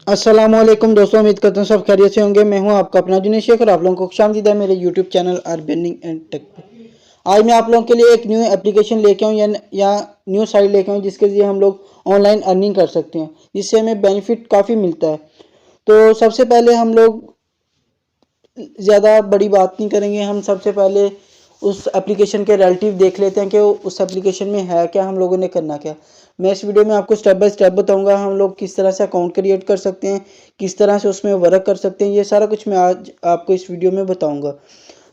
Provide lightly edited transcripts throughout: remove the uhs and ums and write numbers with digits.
अस्सलामुअलैकुम दोस्तों, उम्मीद करता हूँ सब खैरियत से होंगे। मैं हूँ आपका अपना जुनेद शेख और आप लोगों को खुशामदीद है मेरे यूट्यूब चैनल अर्बनिंग एंड टेक पे। आज मैं आप लोगों के लिए एक न्यू एप्लीकेशन लेके आऊँ या न्यू साइट लेके आऊँ जिसके लिए हम लोग ऑनलाइन अर्निंग कर सकते हैं, जिससे हमें बेनिफिट काफ़ी मिलता है। तो सबसे पहले हम लोग ज़्यादा बड़ी बात नहीं करेंगे, हम सबसे पहले उस एप्लीकेशन के रिलेटिव देख लेते हैं कि उस एप्लीकेशन में है क्या, हम लोगों ने करना क्या। मैं इस वीडियो में आपको स्टेप बाय स्टेप बताऊंगा हम लोग किस तरह से अकाउंट क्रिएट कर सकते हैं, किस तरह से उसमें वर्क कर सकते हैं। ये सारा कुछ मैं आज आपको इस वीडियो में बताऊंगा।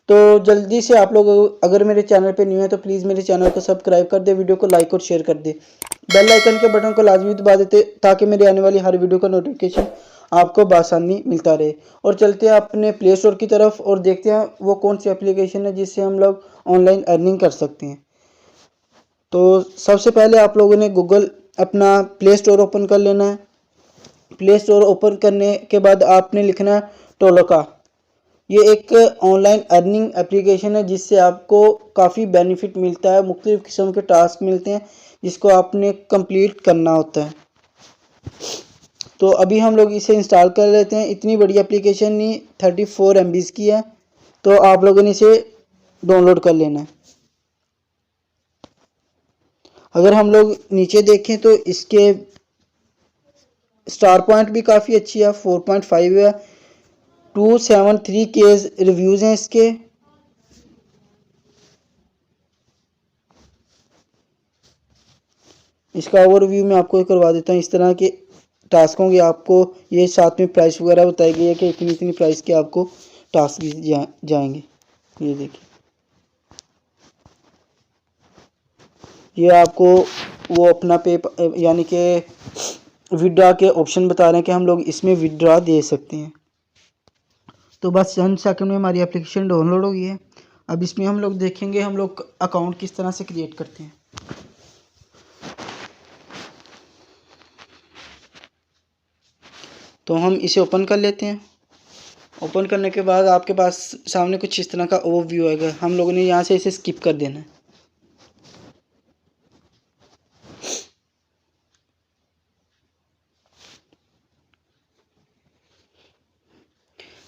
तो जल्दी से आप लोग अगर मेरे चैनल पे न्यू है तो प्लीज़ मेरे चैनल को सब्सक्राइब कर दे, वीडियो को लाइक और शेयर कर दे, बेल आइकन के बटन को लाजमी दबा देते ताकि मेरी आने वाली हर वीडियो का नोटिफिकेशन आपको बआसानी मिलता रहे। और चलते हैं अपने प्ले स्टोर की तरफ और देखते हैं वो कौन सी एप्लीकेशन है जिससे हम लोग ऑनलाइन अर्निंग कर सकते हैं। तो सबसे पहले आप लोगों ने गूगल अपना प्ले स्टोर ओपन कर लेना है। प्ले स्टोर ओपन करने के बाद आपने लिखना है टोलोका। ये एक ऑनलाइन अर्निंग एप्लीकेशन है जिससे आपको काफ़ी बेनिफिट मिलता है, मुख्तलिफ़ किस्म के टास्क मिलते हैं जिसको आपने कंप्लीट करना होता है। तो अभी हम लोग इसे इंस्टॉल कर लेते हैं। इतनी बड़ी एप्लीकेशन नहीं, 34 MB की है, तो आप लोगों ने इसे डाउनलोड कर लेना है। अगर हम लोग नीचे देखें तो इसके स्टार पॉइंट भी काफ़ी अच्छी है, 4.5 है, 273K रिव्यूज़ हैं इसके। इसका ओवरव्यू मैं आपको करवा देता हूँ। इस तरह के टास्क होंगे, आपको ये साथ में प्राइस वगैरह बताई गई है कि इतनी इतनी प्राइस के आपको टास्क जाएंगे। ये देखिए, ये आपको वो अपना पे यानी कि विड्रा के ऑप्शन बता रहे हैं कि हम लोग इसमें विड्रा दे सकते हैं। तो बस चंद सेकंड में हमारी एप्लीकेशन डाउनलोड हो गई है। अब इसमें हम लोग देखेंगे हम लोग अकाउंट किस तरह से क्रिएट करते हैं। तो हम इसे ओपन कर लेते हैं। ओपन करने के बाद आपके पास सामने कुछ इस तरह का ओवरव्यू आएगा। हम लोगों ने यहाँ से इसे स्किप कर देना है।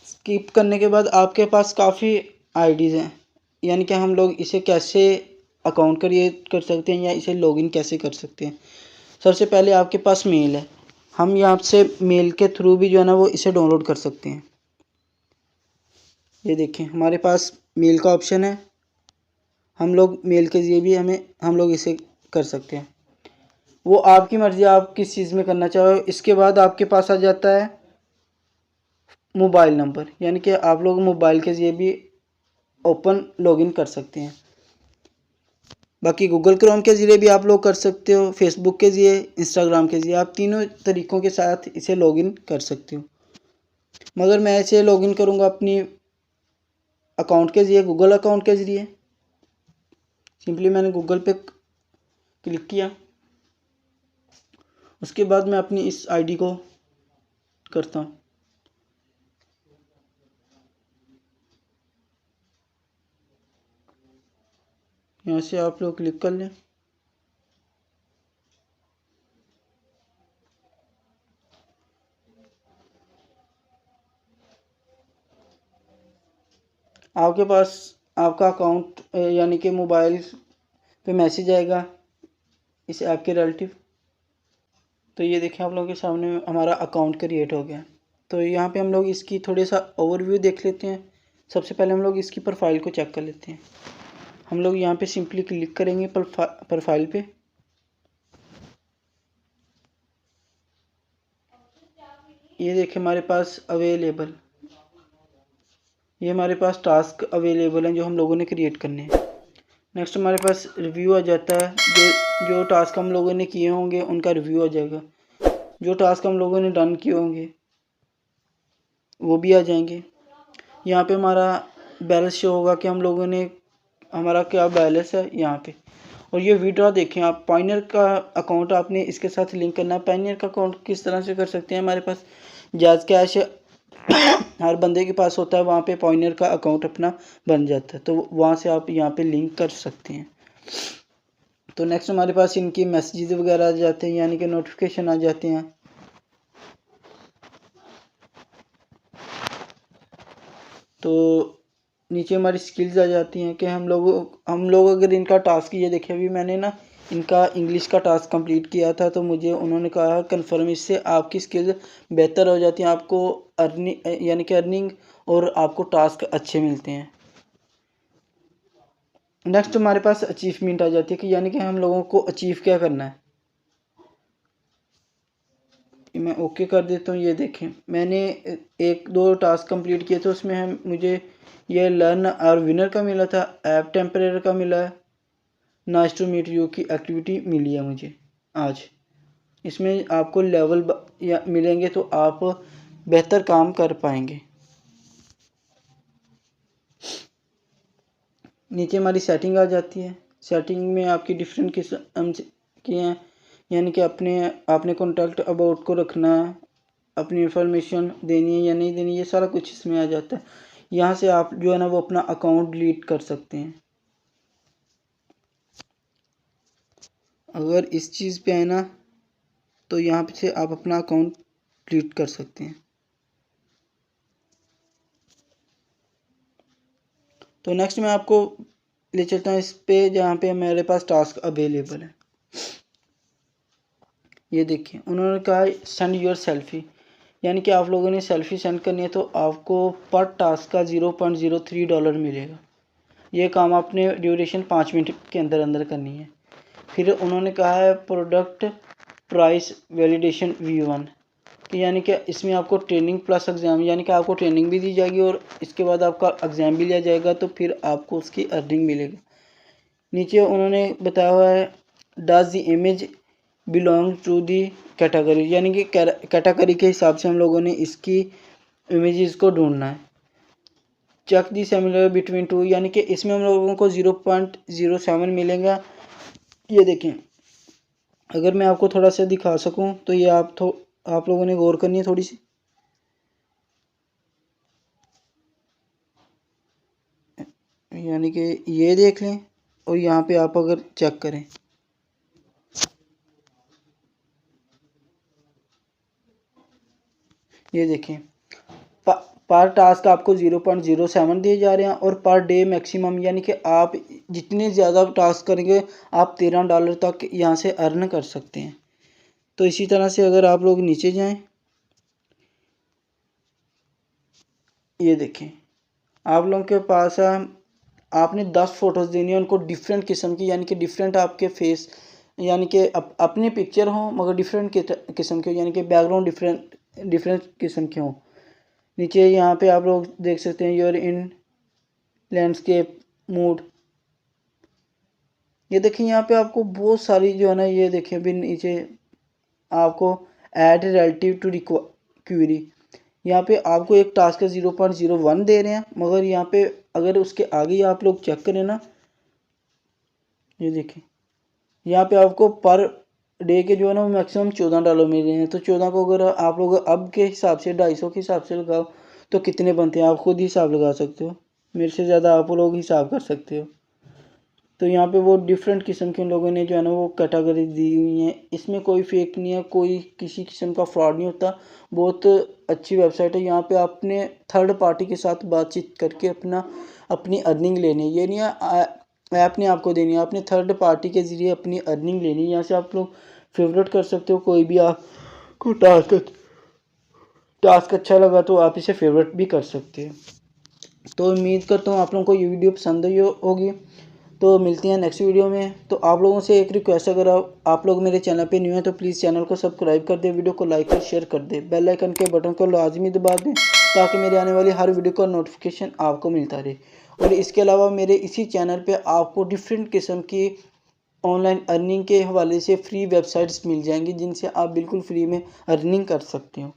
स्किप करने के बाद आपके पास काफ़ी आईडीज़ हैं, यानी कि हम लोग इसे कैसे अकाउंट क्रिएट कर सकते हैं या इसे लॉगिन कैसे कर सकते हैं। सबसे पहले आपके पास मेल है, हम यहाँ से मेल के थ्रू भी जो है ना वो इसे डाउनलोड कर सकते हैं। ये देखें, हमारे पास मेल का ऑप्शन है, हम लोग मेल के ज़रिए भी हम लोग इसे कर सकते हैं। वो आपकी मर्ज़ी, आप किस चीज़ में करना चाहो। इसके बाद आपके पास आ जाता है मोबाइल नंबर, यानी कि आप लोग मोबाइल के ज़रिए भी ओपन लॉगिन कर सकते हैं। बाकी गूगल क्रोम के ज़रिए भी आप लोग कर सकते हो, फेसबुक के ज़रिए, इंस्टाग्राम के ज़रिए, आप तीनों तरीक़ों के साथ इसे लॉगिन कर सकते हो। मगर मैं इसे लॉगिन करूँगा अपनी अकाउंट के ज़रिए, गूगल अकाउंट के ज़रिए। सिंपली मैंने गूगल पे क्लिक किया, उसके बाद मैं अपनी इस आईडी को करता हूँ। यहाँ से आप लोग क्लिक कर लें। आपके पास आपका अकाउंट यानी कि मोबाइल पे मैसेज आएगा इस ऐप के रिलेटिव। तो ये देखें, आप लोगों के सामने हमारा अकाउंट क्रिएट हो गया। तो यहाँ पे हम लोग इसकी थोड़ी सा ओवरव्यू देख लेते हैं। सबसे पहले हम लोग इसकी प्रोफाइल को चेक कर लेते हैं। हम लोग यहाँ पे सिंपली क्लिक करेंगे प्रोफाइल पे। ये देखें, हमारे पास अवेलेबल, ये हमारे पास टास्क अवेलेबल हैं जो हम लोगों ने क्रिएट करने हैं। नेक्स्ट हमारे पास रिव्यू आ जाता है, जो टास्क हम लोगों ने किए होंगे उनका रिव्यू आ जाएगा। जो टास्क हम लोगों ने डन किए होंगे वो भी आ जाएंगे। यहाँ पे हमारा बैलेंस शो होगा कि हम लोगों ने हमारा क्या बैलेंस है यहाँ पे। और ये विड्रॉ देखें, आप पायनियर का अकाउंट आपने इसके साथ लिंक करना है। पायनियर का अकाउंट किस तरह से कर सकते हैं, हमारे पास जायज़ कैश हर बंदे के पास होता है, वहाँ पे पायनियर का अकाउंट अपना बन जाता है, तो वहाँ से आप यहाँ पे लिंक कर सकते हैं। तो नेक्स्ट हमारे पास इनकी मैसेजेस वगैरह आ जाते हैं, यानी कि नोटिफिकेशन आ जाते हैं। तो नीचे हमारी स्किल्स आ जाती हैं कि हम लोग अगर इनका टास्क, ये देखिए अभी मैंने ना इनका इंग्लिश का टास्क कंप्लीट किया था, तो मुझे उन्होंने कहा कन्फर्म, इससे आपकी स्किल्स बेहतर हो जाती हैं, आपको अर्निंग यानी कि अर्निंग और आपको टास्क अच्छे मिलते हैं। नेक्स्ट हमारे पास अचीवमेंट आ जाती है कि यानी कि हम लोगों को अचीव क्या करना है। मैं ओके कर देता हूँ। ये देखें मैंने 1-2 टास्क कंप्लीट किए थे, उसमें मुझे ये लर्न और विनर का मिला था, ऐप टेम्परेरी का मिला है, नाइस टू मीट यू की एक्टिविटी मिली है मुझे आज। इसमें आपको लेवल या मिलेंगे तो आप बेहतर काम कर पाएंगे। नीचे हमारी सेटिंग आ जाती है। सेटिंग में आपकी डिफरेंट किस्म की हैं, यानी कि आपने कॉन्टैक्ट अबाउट को रखना है, अपनी इंफॉर्मेशन देनी है या नहीं देनी, ये सारा कुछ इसमें आ जाता है। यहाँ से आप जो है ना वो अपना अकाउंट डिलीट कर सकते हैं। अगर इस चीज़ पे आए ना तो यहाँ से आप अपना अकाउंट डिलीट कर सकते हैं। तो नेक्स्ट मैं आपको ले चलता हूँ इस पे जहाँ पे मेरे पास टास्क अवेलेबल है। ये देखिए उन्होंने कहा सेंड योर सेल्फी, यानी कि आप लोगों ने सेल्फी सेंड करनी है तो आपको पर टास्क का $0.03 मिलेगा। ये काम आपने ड्यूरेशन 5 मिनट के अंदर अंदर करनी है। फिर उन्होंने कहा है प्रोडक्ट प्राइस वैलिडेशन V1, यानी कि इसमें आपको ट्रेनिंग प्लस एग्ज़ाम, यानी कि आपको ट्रेनिंग भी दी जाएगी और इसके बाद आपका एग्ज़ाम भी लिया जाएगा, तो फिर आपको उसकी अर्निंग मिलेगी। नीचे उन्होंने बताया हुआ है does the image belong to the category, यानी कि कैटेगरी के हिसाब से हम लोगों ने इसकी इमेजेस को ढूंढना है। Check the similar between two, यानी कि इसमें हम लोगों को 0.07 मिलेगा। ये देखें अगर मैं आपको थोड़ा सा दिखा सकूं तो ये आप लोगों ने गौर करनी है थोड़ी सी। यानी कि ये देख लें और यहाँ पे आप अगर चेक करें, ये देखें पर टास्क आपको 0.07 दिए जा रहे हैं और पर डे मैक्सिमम, यानी कि आप जितने ज़्यादा टास्क करेंगे आप $13 तक यहाँ से अर्न कर सकते हैं। तो इसी तरह से अगर आप लोग नीचे जाएं, ये देखें आप लोगों के पास आपने 10 फ़ोटोज़ देनी है उनको डिफरेंट किस्म की, यानी कि डिफरेंट आपके फेस, यानी कि अपनी पिक्चर हो मगर डिफरेंट किस्म के हो, यानी कि बैकग्राउंड डिफरेंट किस्म के हों। नीचे यहाँ पे आप लोग देख सकते हैं योर इन लैंडस्केप मूड। ये देखिए यहाँ पे आपको बहुत सारी जो है ना, ये देखिए अभी नीचे आपको ऐड रिलेटिव टू क्वेरी, यहाँ पे आपको एक टास्क का 0.01 दे रहे हैं, मगर यहाँ पे अगर उसके आगे आप लोग चेक करें ना, ये देखें यहाँ पे आपको पर डे के जो है ना मैक्सिमम $14 मिल रहे हैं। तो 14 को अगर आप लोग अब के हिसाब से 250 के हिसाब से लगाओ तो कितने बनते हैं, आप खुद ही हिसाब लगा सकते हो, मेरे से ज़्यादा आप लोग हिसाब कर सकते हो। तो यहाँ पे वो डिफरेंट किस्म के लोगों ने जो है ना वो कैटेगरी दी हुई हैं। इसमें कोई फेक नहीं है, कोई किसी किस्म का फ्रॉड नहीं होता। बहुत अच्छी वेबसाइट है। यहाँ पे आपने थर्ड पार्टी के साथ बातचीत करके अपनी अर्निंग लेनी है। ये नहीं है ऐप ने आपको देनी है, आपने थर्ड पार्टी के ज़रिए अपनी अर्निंग लेनी है। यहाँ से आप लोग फेवरेट कर सकते हो, कोई भी आपको टास्क अच्छा लगा तो आप इसे फेवरेट भी कर सकते हैं। तो उम्मीद करता हूँ आप लोगों को ये वीडियो पसंद आई होगी। तो मिलती हैं नेक्स्ट वीडियो में। तो आप लोगों से एक रिक्वेस्ट, अगर आप लोग मेरे चैनल पे न्यू हैं तो प्लीज़ चैनल को सब्सक्राइब कर दें, वीडियो को लाइक और शेयर कर दें, बेल आइकन के बटन को लाजमी दबा दें ताकि मेरे आने वाली हर वीडियो का नोटिफिकेशन आपको मिलता रहे। और इसके अलावा मेरे इसी चैनल पे आपको डिफरेंट किस्म की ऑनलाइन अर्निंग के हवाले से फ्री वेबसाइट्स मिल जाएंगी जिनसे आप बिल्कुल फ्री में अर्निंग कर सकते हो।